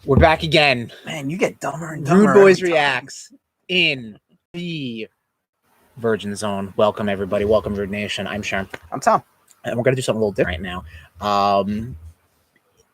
We're back again. Man, you get dumber and dumber. RudeBoyz Reactz in the Virgin Zone. Welcome, everybody. Welcome, Rude Nation. I'm Sharon. I'm Tom. And we're going to do something a little different right now.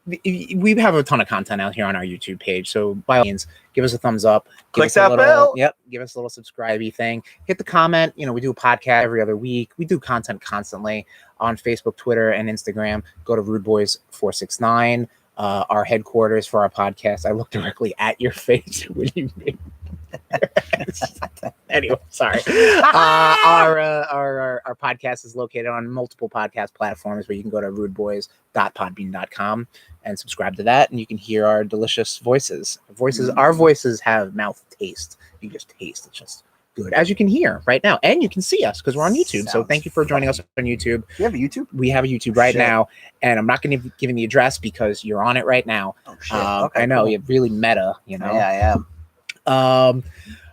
We have a ton of content out here on our YouTube page. So by all means, give us a thumbs up. Click that bell. Yep. Give us a little subscribe-y thing. Hit the comment. You know, we do a podcast every other week. We do content constantly on Facebook, Twitter, and Instagram. Go to RudeBoyz469. Our headquarters for our podcast. I look directly at your face when you make anyway, sorry. Our podcast is located on multiple podcast platforms where you can go to rudeboyz.podbean.com and subscribe to that, and you can hear our delicious voices. Our voices have mouth taste. You just taste. It's just good, as you can hear right now, and you can see us because we're on YouTube. So thank you for joining us on YouTube. We have a YouTube. We have a YouTube right now, and I'm not going to give the address because you're on it right now. Oh shit! Okay, I know, cool. You're really meta. You know. Yeah, I am.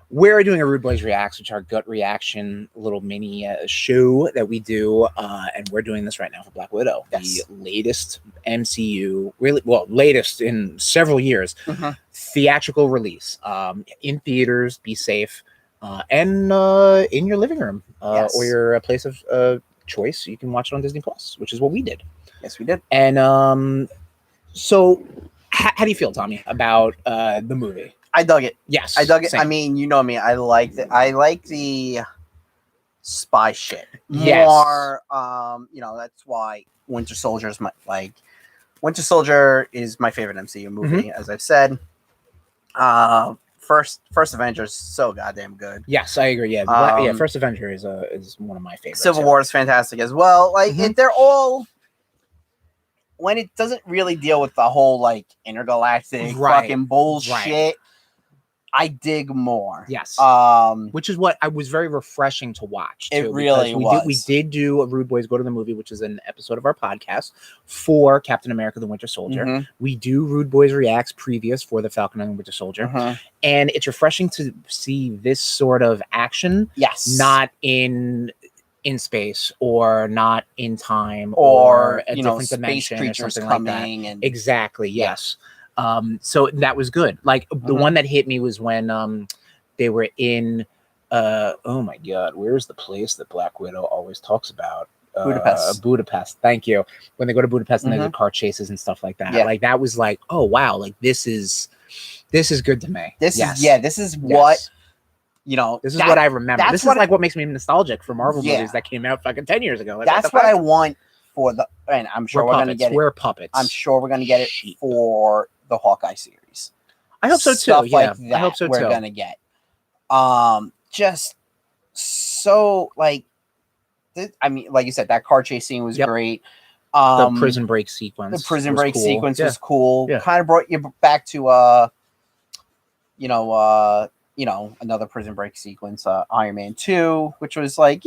We're doing a RudeBoyz Reactz, which is our gut reaction little mini show that we do, and we're doing this right now for Black Widow, the latest MCU, latest in several years, theatrical release in theaters. Be safe. And in your living room or your place of choice, you can watch it on Disney Plus, which is what we did. Yes, we did. And so, how do you feel, Tommy, about the movie? I dug it. Yes, I dug it. same. I mean, you know me. I like the spy shit more. You know, that's why Winter Soldier is Winter Soldier is my favorite MCU movie, as I've said. First Avengers so goddamn good. Yes, I agree. Yeah, First Avenger is one of my favorites. Civil War is fantastic as well. Like they're all, when it doesn't really deal with the whole like intergalactic fucking bullshit. I dig more. Yes. Which is what I was very refreshing to watch. Too, it really was. We did do a RudeBoyz Go to the Movie, which is an episode of our podcast for Captain America: The Winter Soldier. We do RudeBoyz Reactz previous for the Falcon and the Winter Soldier. And it's refreshing to see this sort of action. Yes. Not in space or not in time or a different dimension or something like that. And exactly. Yes. So that was good. Like the one that hit me was when they were in oh my god, where's the place that Black Widow always talks about? Budapest. Thank you. When they go to Budapest and they do car chases and stuff like that. Like that was like, oh wow, like this is good to me. This is what you know. This is what I remember. This is like what makes me nostalgic for Marvel movies that came out fucking 10 years ago. Like, that's what I want for and I'm sure we're gonna get it. We're puppets. I'm sure we're gonna get it for the Hawkeye series. I hope so too. Stuff like that I hope so too. We're gonna get. Just so like, I mean, like you said, that car chase scene was great. The prison break sequence. Was cool. Yeah. Kind of brought you back to another prison break sequence, Iron Man 2, which was like,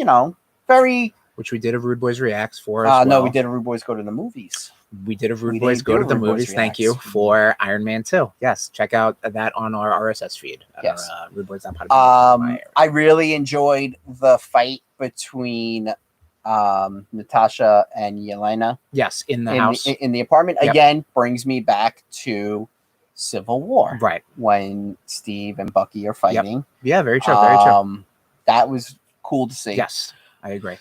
very. Which we did a RudeBoyz Reactz for as well. No, we did a RudeBoyz Go to the Movies. We did a RudeBoyz Go to the Movies. Thank you for Iron Man 2. Yes, check out that on our RSS feed. Yes. RudeBoyz.podbean. I really enjoyed the fight between Natasha and Yelena. Yes, in the house. In the apartment. Again, brings me back to Civil War. Right. When Steve and Bucky are fighting. Yeah, very true. Very true. That was cool to see. Yes, I agree.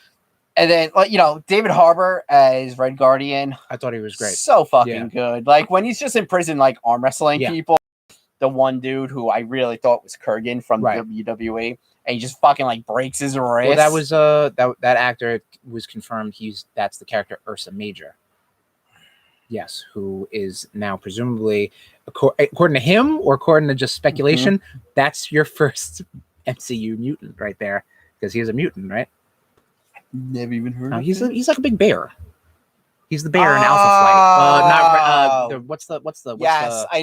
And then, David Harbour as Red Guardian. I thought he was great. So fucking good. Like, when he's just in prison, like, arm wrestling people. The one dude who I really thought was Kurgan from WWE. And he just fucking, like, breaks his wrist. Well, that was, that actor was confirmed. That's the character Ursa Major. Yes, who is now presumably, according to him or according to just speculation, that's your first MCU mutant right there. Because he is a mutant, right? Never even heard of him. He's like a big bear. He's the bear in Alpha Flight. I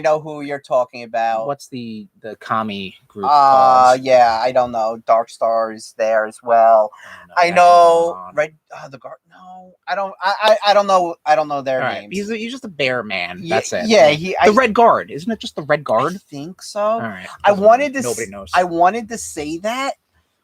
know who you're talking about. What's the commie group called? Yeah, I don't know. Dark Star is there as well. I know Red the Guard. No, I don't know. I don't know their names. He's just a bear man. That's it. Yeah, the Red Guard. Isn't it just the Red Guard? I think so. All right. Nobody knows. I wanted to say that,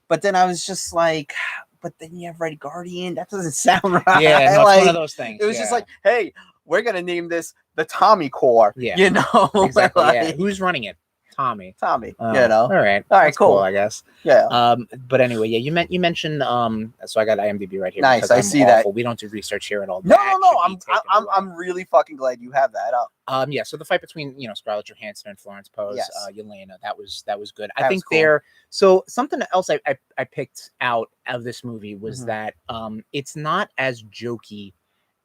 but then I was just like, but then you have Red Guardian. That doesn't sound right. Yeah, no, it's one of those things. It was just like, hey, we're gonna name this the Tommy Corps. Yeah. You know, Exactly. like, Yeah. Who's running it? Tommy. Tommy. Oh, You know. All right. All right, That's cool. I guess. Yeah. But anyway, yeah, you mentioned so I got IMDb right here. Nice, because I I'm see awful. that. We don't do research here at all. No, That no, should be taken away. I'm really fucking glad you have that up. Yeah, so the fight between Scarlett Johansson and Florence Pugh's Yes. Yelena, that was good. I That think was cool. they're so something else I picked out of this movie was Mhm. that it's not as jokey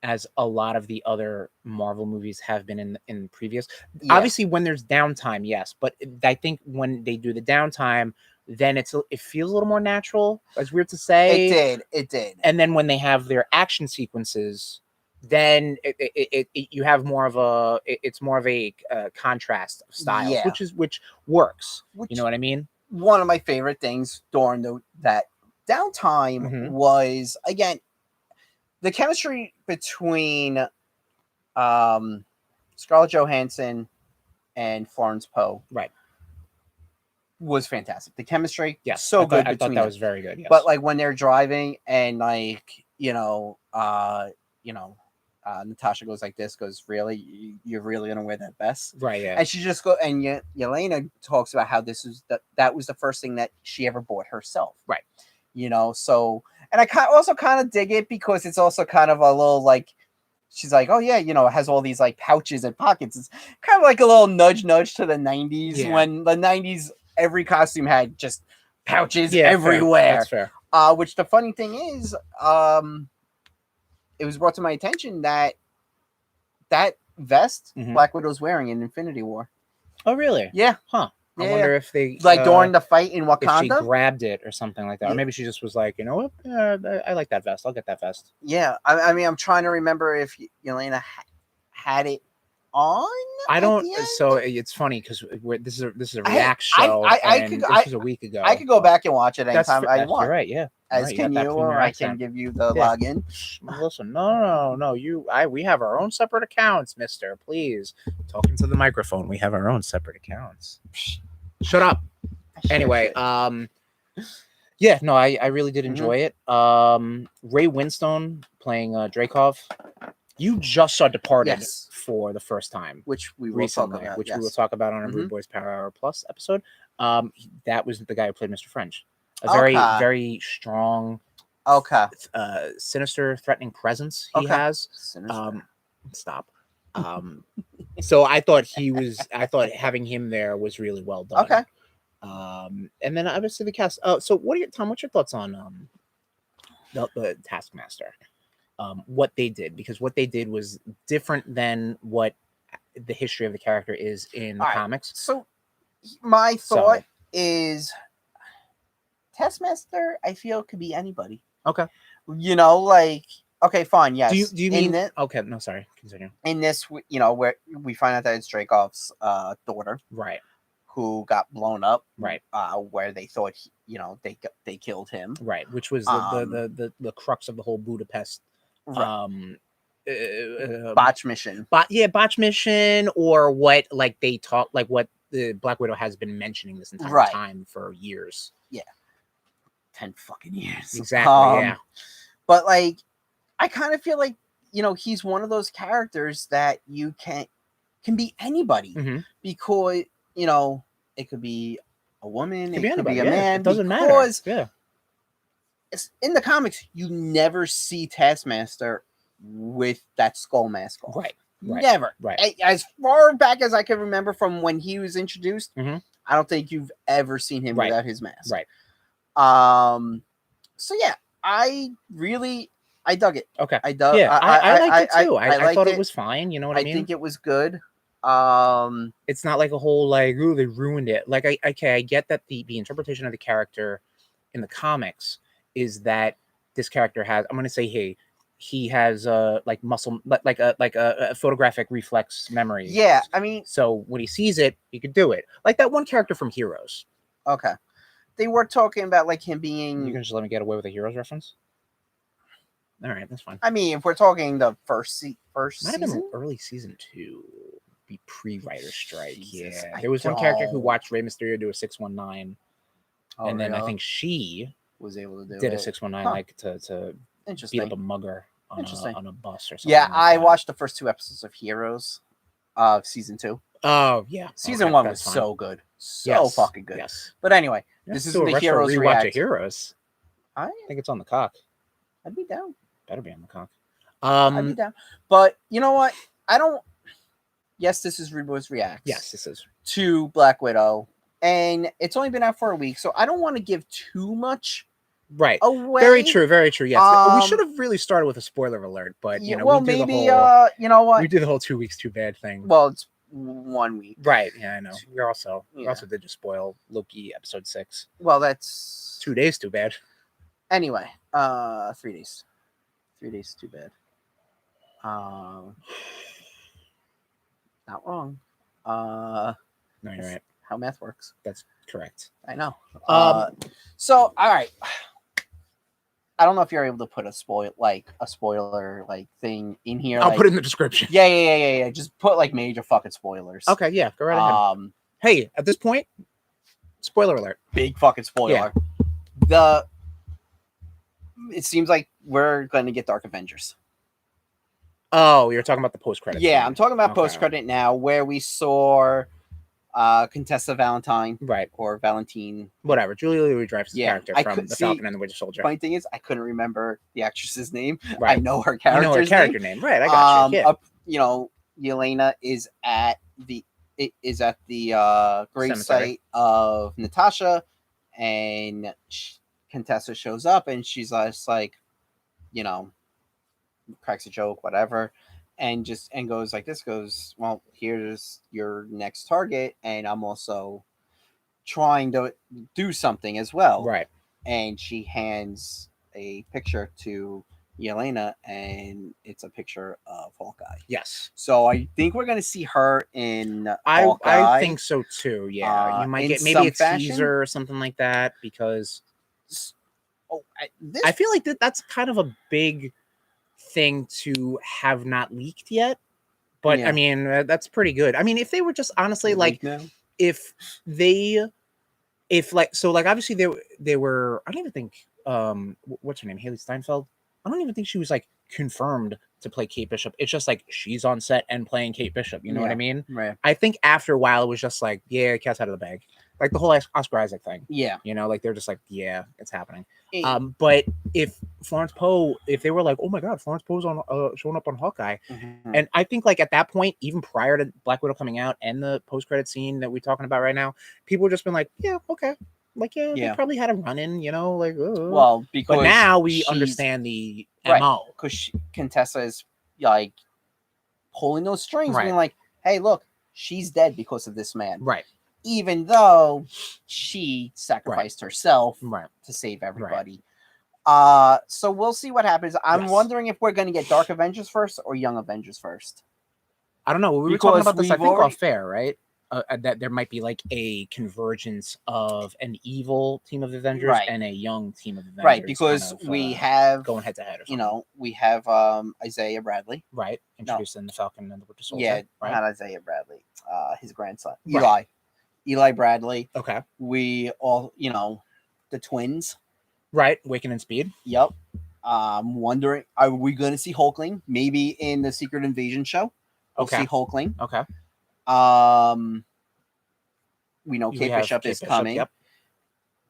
as a lot of the other Marvel movies have been in previous. Yeah. Obviously, when there's downtime, yes, but I think when they do the downtime, then it feels a little more natural. It's weird to say. It did. And then when they have their action sequences, then you have more of a it's more of a contrast of styles, Yeah. which works. Which, you know what I mean? One of my favorite things during that downtime Mhm. was, again, the chemistry between Scarlett Johansson and Florence Pugh. Right. Was fantastic. The chemistry, Yes, so I good thought between that them. was very good. Yes. But like when they're driving and like Natasha goes like this, goes, really, you're really gonna wear that vest? Right. Yeah. And she just go, and Yelena talks about how that was the first thing that she ever bought herself. Right. So, and I also kind of dig it because it's also kind of a little like, she's like, oh yeah, it has all these like pouches and pockets. It's kind of like a little nudge to the 90s, when the 90s, every costume had just pouches everywhere. Fair. That's fair. Which the funny thing is, it was brought to my attention that vest Black Widow's wearing in Infinity War. Oh, really? Yeah. Huh. I wonder if they during the fight in Wakanda, if she grabbed it or something like that, or maybe she just was like, you know what, I like that vest. I'll get that vest. Yeah, I mean, I'm trying to remember if Yelena had it on. I don't. So it's funny because this is a Reactz show. This was a week ago. I could go back and watch it anytime I want. You're right. Yeah. As can you, or I can give you the login. Listen, no. We have our own separate accounts, Mister. Please, talking to the microphone. We have our own separate accounts. Shut up. Anyway, yeah, no, I really did enjoy it. Ray Winstone playing Dreykov. You just saw Departed for the first time, which we will recently, talk about, we will talk about on our RudeBoyz Power Hour Plus episode. That was the guy who played Mr. French. A very, very strong, sinister, threatening presence he has. Stop. So I thought having him there was really well done. Okay. And then obviously the cast. So Tom, what's your thoughts on the Taskmaster? What they did, because what they did was different than what the history of the character is in the comics. So my thought is Taskmaster, I feel, could be anybody. Okay. Okay, fine, yes. Do you mean that? Okay, no, sorry. Continue. In this, where we find out that it's Dreykov's daughter, right, who got blown up, right, where they thought they killed him, right, which was the crux of the whole Budapest botch mission. Botch mission, or what they talk, what the Black Widow has been mentioning this entire time for years. Yeah. 10 fucking years. Exactly. Yeah. But I kind of feel like, he's one of those characters that you can be anybody, because, it could be a woman, it could be a man. It doesn't matter. Yeah. In the comics, you never see Taskmaster with that skull mask on. Right. Never. Right. As far back as I can remember from when he was introduced, I don't think you've ever seen him without his mask. Right. So yeah, I dug it. Okay. I dug. Yeah, I liked it too. I thought it was fine. You know what I mean? I think it was good. It's not like a whole ooh, they ruined it. I get that the interpretation of the character in the comics is that this character has, I'm going to say he has muscle, like a photographic reflex memory. Yeah, I mean, so when he sees it, he could do it. Like that one character from Heroes. Okay. They were talking about him being. You can just let me get away with a Heroes reference. All right, that's fine. I mean, if we're talking the first might season, have been early season 2, be pre-writer strike. Jesus, yeah, there was one character who watched Rey Mysterio do a 619, and then really? I think she was able to did a 619 to beat up a mugger. on a bus or something. Yeah, like I that. watched the first 2 episodes of Heroes of season 2. Oh yeah, Season okay, 1 was that's fine. so good. So fucking good. Yes. But anyway, Yeah, this is do a the retro Heroes rewatch React. of Heroes. I think it's on the cock. I'd be down. Better be on the cock. I'd be down. But you know what? I don't. Yes, this is RudeBoyz Reacts. Yes, this is to Black Widow, and it's only been out for a week, so I don't want to give too much right away. Very true. Very true. Yes, we should have really started with a spoiler alert, but you know, well, we did maybe the whole, you know what? we did the whole 2 weeks too bad thing. Well, it's 1 week, right? Yeah, I know. We also did just spoil Loki episode 6. Well, that's 2 days too bad. Anyway, 3 days. 3 days too bad. Not wrong. No, you're right. How math works. That's correct. I know. So all right. I don't know if you're able to put a spoiler thing in here. I'll put it in the description. Yeah. Just put like major fucking spoilers. Okay, yeah, go right ahead. Hey, at this point, spoiler alert. Big fucking spoiler. Yeah. It seems like we're going to get Dark Avengers. Oh, you're talking about the post-credit. Yeah, scene. I'm talking about post-credit now, where we saw Contessa Valentine. Right. Or Valentine. Whatever. Julia Louis-Dreyfus' character from The Falcon and the Winter Soldier. Funny thing is, I couldn't remember the actress's name. Right. I know her character name. Right, I got you. Yeah. You know, Yelena is at the grave site of Natasha, and Contessa shows up, and she's just like, you know, cracks a joke, whatever, and goes like this, goes, well, here's your next target, and I'm also trying to do something as well. Right. And she hands a picture to Yelena, and it's a picture of Hawkeye. Yes. So I think we're going to see her in Hawkeye. I think so too, yeah. You might get maybe a teaser or something like that, because I feel like that's kind of a big thing to have not leaked yet, but I mean, that's pretty good. I mean, if they were just honestly like, obviously they were, I don't even think what's her name, Haley Steinfeld, I don't even think she was like confirmed to play Kate Bishop. It's just like she's on set and playing Kate Bishop, you know what I mean? Right. I think after a while it was just like, yeah, cat's out of the bag, like the whole Oscar Isaac thing. Yeah, you know, like they're just like, yeah, it's happening. But if Florence Poe, if they were like, oh my god, Florence Poe's on showing up on Hawkeye, and I think like at that point, even prior to Black Widow coming out and the post-credit scene that we're talking about right now, people have just been like, yeah, okay, like they probably had a run-in, you know, like well, because but now we understand the MO, because Contessa is like pulling those strings, being like, hey, look, she's dead because of this man, right? Even though she sacrificed herself to save everybody. So we'll see what happens. I'm wondering if we're going to get Dark Avengers first or Young Avengers first. I don't know. We were talking about this, I think, off air, right? That there might be like a convergence of an evil team of Avengers and a young team of Avengers. Right, because kind of, we have going head to head. You know, we have Isaiah Bradley. Right. Introduced in The Falcon and the Winter Soldier. Yeah, not Isaiah Bradley. His grandson. Eli Bradley. Okay. We all, you know, the twins. Right. Wiccan and Speed. Yep. Wondering, are we going to see Hulkling? Maybe in the Secret Invasion show. We'll see Hulkling. Okay. We know Kate Bishop is coming. Yep.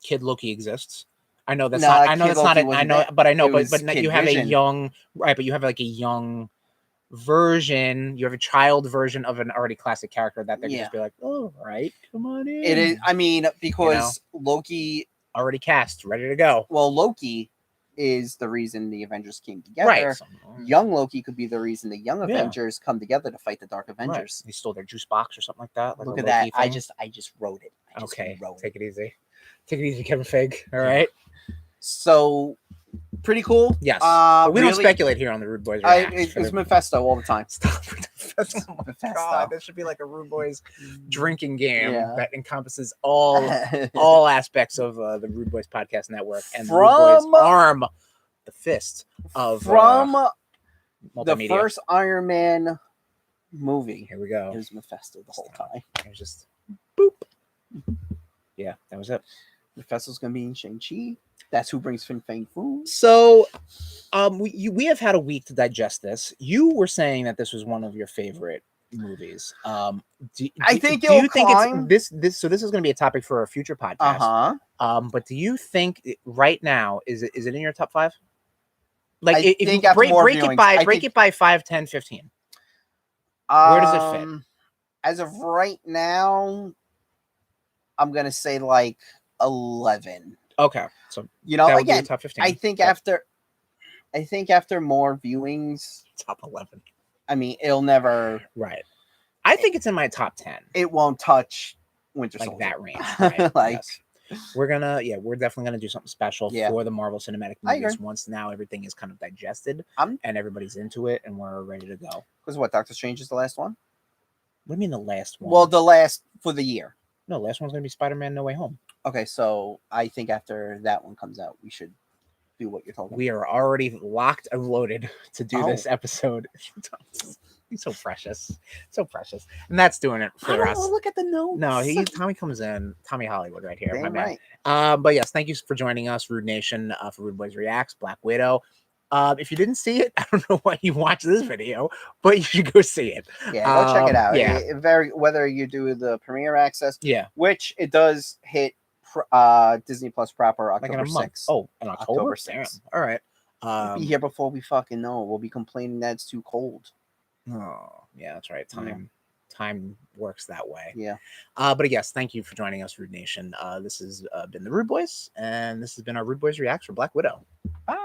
Kid Loki exists. I know that's not. I know that's not. I know, but I know, but you have a young, right? But you have like a young version. You have a child version of an already classic character that they can just be like, oh, right, come on in. It is. I mean, because Loki already cast, ready to go. Well, Loki is the reason the Avengers came together. Right. Young Loki could be the reason the Young Avengers come together to fight the Dark Avengers. They stole their juice box or something like that. Like look at that. I just wrote it. Take it easy. Take it easy, Kevin Feige. All right. So pretty cool. Yes. But we don't speculate here on the RudeBoyz. It's Mephisto all the time. Stop with Mephisto. God, this should be like a RudeBoyz drinking game that encompasses all aspects of the RudeBoyz podcast network and the RudeBoyz arm, the fist of the first Iron Man movie. Here we go. It was Mephisto the whole time. It was just boop. Yeah, that was it. Mephisto's gonna be in Shang-Chi. That's who brings Fin Fang food. So, we have had a week to digest this. You were saying that this was one of your favorite movies. I think do you it'll think climb. it's this? So this is going to be a topic for a future podcast. But do you think right now is it in your top 5? Like, I if you think after break more it viewings, by I break think- it by 5, 10, 15. Where does it fit? As of right now, I'm gonna say like 11. Okay, so You know, that would be again, the top 15. I think but after more viewings, top 11. I mean, it'll never. Right. I think it's in my top 10. It won't touch Winter Like Soldier. that range. Right? Like, yes. We're definitely gonna do something special for the Marvel Cinematic I movies agree. once now everything is kind of digested I'm- and everybody's into it and we're ready to go. because what, Doctor Strange is the last one? What do you mean the last one? Well, the last for the year. No, last one's gonna be Spider-Man No Way Home. Okay, so I think after that one comes out, we should do what you're talking. We are already locked and loaded to do this Oh. episode. He's so precious. So precious. And that's doing it for us. Look at the notes. No, Tommy comes in. Tommy Hollywood right here. Damn my man. right. But yes, thank you for joining us, Rude Nation, for RudeBoyz Reactz, Black Widow. If you didn't see it, I don't know why you watched this video, but you should go see it. Yeah, go check it out. Yeah. Whether you do the premiere access, Yeah. which it does hit Disney Plus proper Like October in a month. 6th. Oh, in October? October Damn. 6th. All right. We'll be here before we fucking know. We'll be complaining that it's too cold. Oh, yeah, that's right. Time works that way. Yeah. But yes, thank you for joining us, Rude Nation. This has been the RudeBoyz, and this has been our RudeBoyz Reacts for Black Widow. Bye.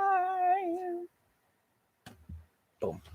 Boom.